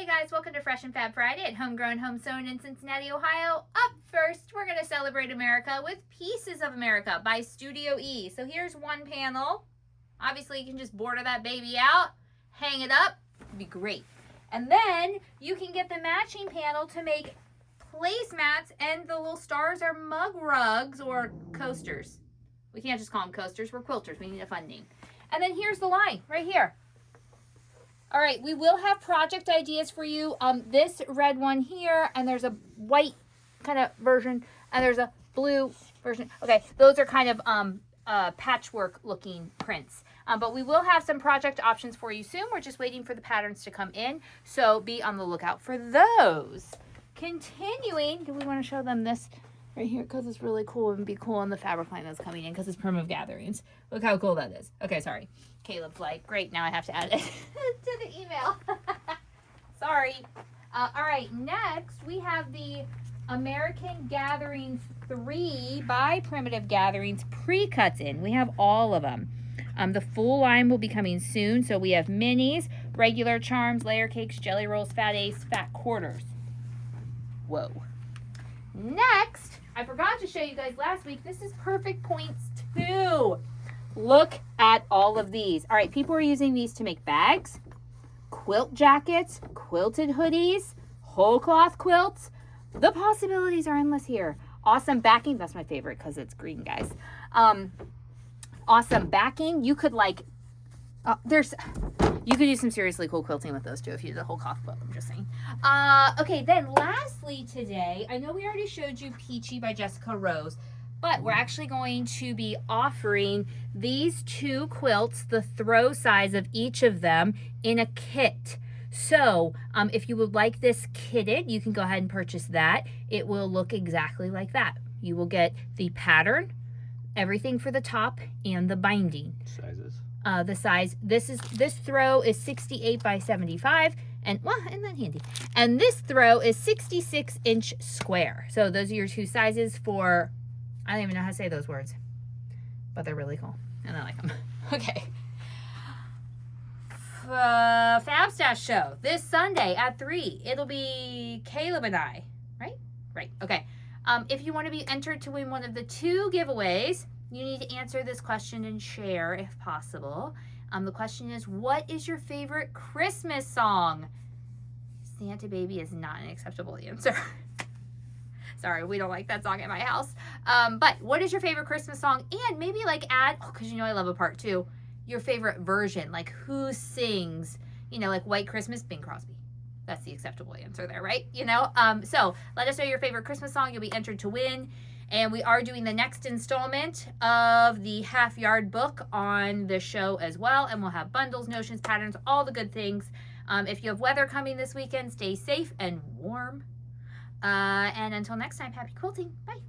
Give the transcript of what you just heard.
Hey guys, welcome to Fresh and Fab Friday at HomeGrown HomeSewn in Cincinnati, Ohio. Up first, we're going to celebrate America with Pieces of America by Studio E. So here's one panel. Obviously, you can just border that baby out, hang it up, it'd be great. And then you can get the matching panel to make placemats, and the little stars are mug rugs or coasters. We can't just call them coasters, we're quilters, we need a fun name. And then here's the line right here. All right, we will have project ideas for you. This red one here, and there's a white kind of version, and there's a blue version. Okay, those are kind of patchwork looking prints. But we will have some project options for you soon. We're just waiting for the patterns to come in, so be on the lookout for those. Continuing, do we want to show them this right here? Because it's really cool and be cool on the fabric line that's coming in because it's Primitive Gatherings. Look how cool that is. Okay, sorry. Caleb's like, great, now I have to add it to the email. Sorry. All right, next we have the American Gatherings 3 by Primitive Gatherings Precuts in. We have all of them. The full line will be coming soon. So we have minis, regular charms, layer cakes, jelly rolls, fat ace, fat quarters. Whoa. Next, I forgot to show you guys last week, this is Perfect Points 2. Look at all of these. All right, people are using these to make bags, quilt jackets, quilted hoodies, whole cloth quilts. The possibilities are endless here. Awesome backing. That's my favorite because it's green, guys. Awesome backing. You could you could do some seriously cool quilting with those too if you did a whole cloth quilt. I'm just saying. Okay, then lastly today, I know we already showed you Peachy by Jessica Rose, but we're actually going to be offering these two quilts, the throw size of each of them, in a kit. So if you would like this kitted, you can go ahead and purchase that. It will look exactly like that. You will get the pattern, everything for the top, and the binding. Sizes. The size, this throw is 68 by 75, and well, isn't that handy? And this throw is 66-inch square. So those are your two sizes for, I don't even know how to say those words, but they're really cool, and I like them. Okay. Fab Stash show this Sunday at 3. It'll be Caleb and I, right? Right. Okay. If you want to be entered to win one of the 2 giveaways, you need to answer this question and share if possible. The question is, what is your favorite Christmas song? Santa Baby is not an acceptable answer. Sorry, we don't like that song at my house. But what is your favorite Christmas song? And maybe like add, because you know I love a part 2, your favorite version, like who sings, you know, like White Christmas, Bing Crosby. That's the acceptable answer there, right? You know, so let us know your favorite Christmas song. You'll be entered to win. And we are doing the next installment of the Half Yard book on the show as well. And we'll have bundles, notions, patterns, all the good things. If you have weather coming this weekend, stay safe and warm. And until next time, happy quilting. Bye.